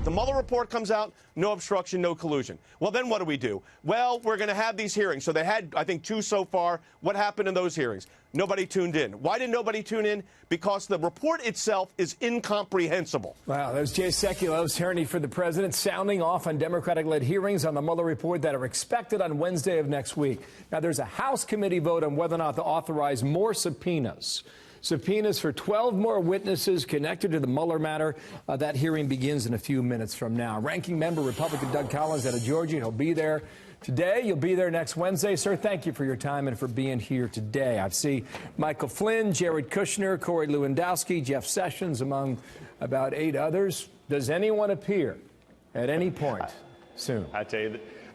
The Mueller report comes out, no obstruction, no collusion. Well, then what do? Well, we're going to have these hearings. So they had, I think, 2 so far. What happened in those hearings? Nobody tuned in. Why did nobody tune in? Because the report itself is incomprehensible. Wow, there's Jay Sekulow, attorney for the president, sounding off on Democratic-led hearings on the Mueller report that are expected on Wednesday of next week. Now, there's a House committee vote on whether or not to authorize more subpoenas. Subpoenas for 12 more witnesses connected to the Mueller matter. That hearing begins in a few minutes from now. Ranking member Republican Doug Collins out of Georgia. He'll be there today. You'll be there next Wednesday. Sir, thank you for your time and for being here today. I see Michael Flynn, Jared Kushner, Corey Lewandowski, Jeff Sessions, among about 8 others. Does anyone appear at any point soon? I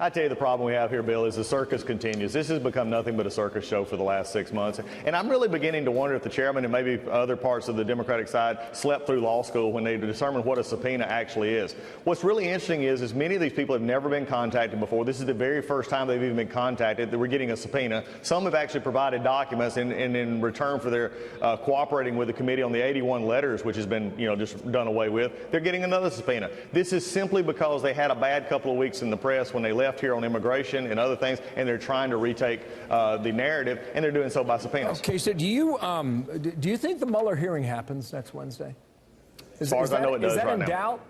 tell you the problem we have here, Bill, is the circus continues. This has become nothing but a circus show for the last 6 months. And I'm really beginning to wonder if the chairman and maybe other parts of the Democratic side slept through law school when they determined what a subpoena actually is. What's really interesting is many of these people have never been contacted before. This is the very first time they've even been contacted that we're getting a subpoena. Some have actually provided documents in return for their cooperating with the committee on the 81 letters, which has been, just done away with. They're getting another subpoena. This is simply because they had a bad couple of weeks in the press when they left here on immigration and other things, and they're trying to retake the narrative, and they're doing so by subpoenas. Okay, so do you think the Mueller hearing happens next Wednesday? As far as I know, it does right now. Is that in doubt?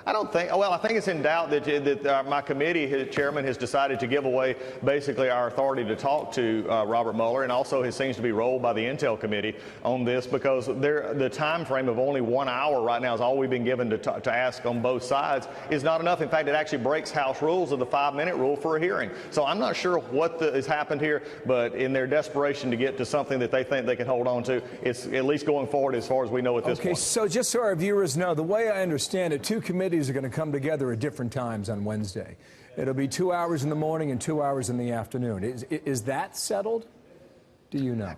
I don't think. Well, I think it's in doubt that my committee chairman has decided to give away basically our authority to talk to Robert Mueller, and also it seems to be rolled by the Intel committee on this because the time frame of only 1 hour right now is all we've been given to ask on both sides is not enough. In fact, it actually breaks House rules of the 5-minute rule for a hearing. So I'm not sure what has happened here, but in their desperation to get to something that they think they can hold on to, it's at least going forward as far as we know at this point. Okay, so just so our viewers know, the way I understand it, 2 committees are going to come together at different times on Wednesday. It'll be 2 hours in the morning and 2 hours in the afternoon. Is that settled? Do you know?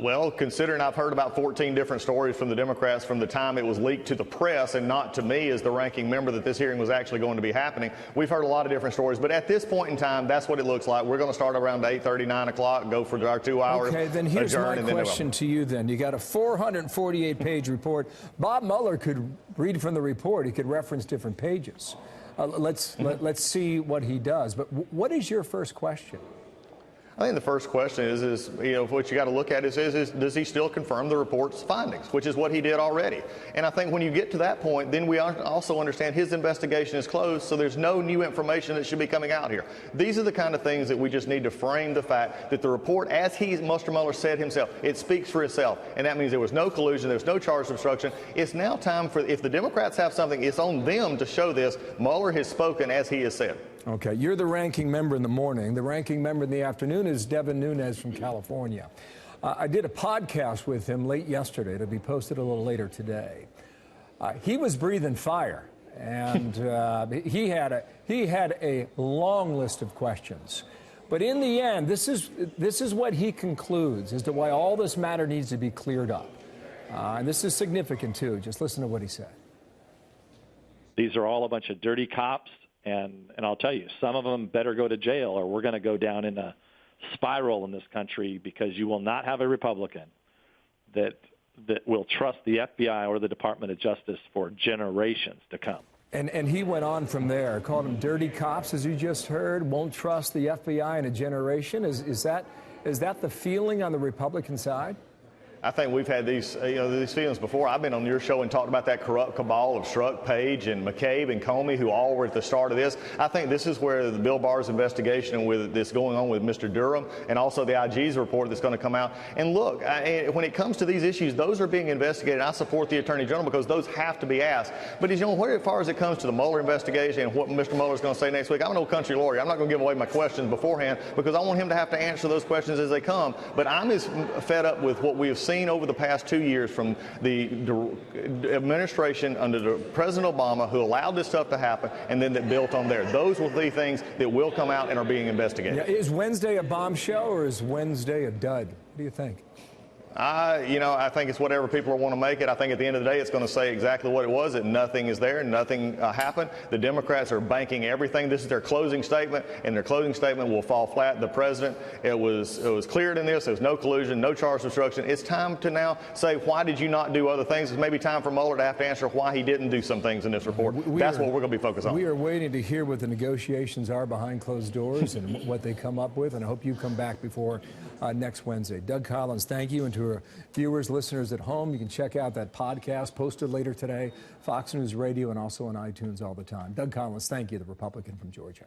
Well, considering I've heard about 14 different stories from the Democrats from the time it was leaked to the press and not to me as the ranking member that this hearing was actually going to be happening, we've heard a lot of different stories. But at this point in time, that's what it looks like. We're going to start around 8:30, 9 o'clock, go for our 2 hours. Okay, then here's my question to you then. You got a 448-page report. Bob Mueller could read from the report. He could reference different pages. Let's see what he does. But what is your first question? I think the first question is what you got to look at is does he still confirm the report's findings, which is what he did already. And I think when you get to that point, then we also understand his investigation is closed, so there's no new information that should be coming out here. These are the kind of things that we just need to frame the fact that the report, as Mr. Mueller said himself, it speaks for itself. And that means there was no collusion, there was no charge of obstruction. It's now time for, if the Democrats have something, it's on them to show this. Mueller has spoken as he has said. Okay, you're the ranking member in the morning. The ranking member in the afternoon is Devin Nunes from California. I did a podcast with him late yesterday. It'll be posted a little later today. He was breathing fire, and he had a long list of questions. But in the end, this is what he concludes as to why all this matter needs to be cleared up. And this is significant, too. Just listen to what he said. These are all a bunch of dirty cops. And I'll tell you, some of them better go to jail or we're going to go down in a spiral in this country because you will not have a Republican that will trust the FBI or the Department of Justice for generations to come. And he went on from there, called them dirty cops, as you just heard, won't trust the FBI in a generation. Is that the feeling on the Republican side? I think we've had these feelings before. I've been on your show and talked about that corrupt cabal of Strzok, Page, and McCabe and Comey, who all were at the start of this. I think this is where the Bill Barr's investigation with this going on with Mr. Durham and also the IG's report that's going to come out. And look, when it comes to these issues, those are being investigated. I support the Attorney General because those have to be asked. But as far as it comes to the Mueller investigation and what Mr. Mueller is going to say next week, I'm an old country lawyer. I'm not going to give away my questions beforehand because I want him to have to answer those questions as they come. But I'm as fed up with what we have seen over the past 2 years from the administration under President Obama, who allowed this stuff to happen, and then that built on there. Those will be things that will come out and are being investigated. Yeah, is Wednesday a bombshell or is Wednesday a dud? What do you think? I think it's whatever people want to make it. I think at the end of the day, it's going to say exactly what it was, that nothing is there, nothing happened. The Democrats are banking everything. This is their closing statement, and their closing statement will fall flat. The president, it was cleared in this. There was no collusion, no charge of obstruction. It's time to now say, why did you not do other things? It's maybe time for Mueller to have to answer why he didn't do some things in this report. That's what we're going to be focused on. We are waiting to hear what the negotiations are behind closed doors and what they come up with, and I hope you come back before next Wednesday. Doug Collins, thank you. And to our viewers, listeners at home, you can check out that podcast posted later today, Fox News Radio, and also on iTunes all the time. Doug Collins, thank you, the Republican from Georgia.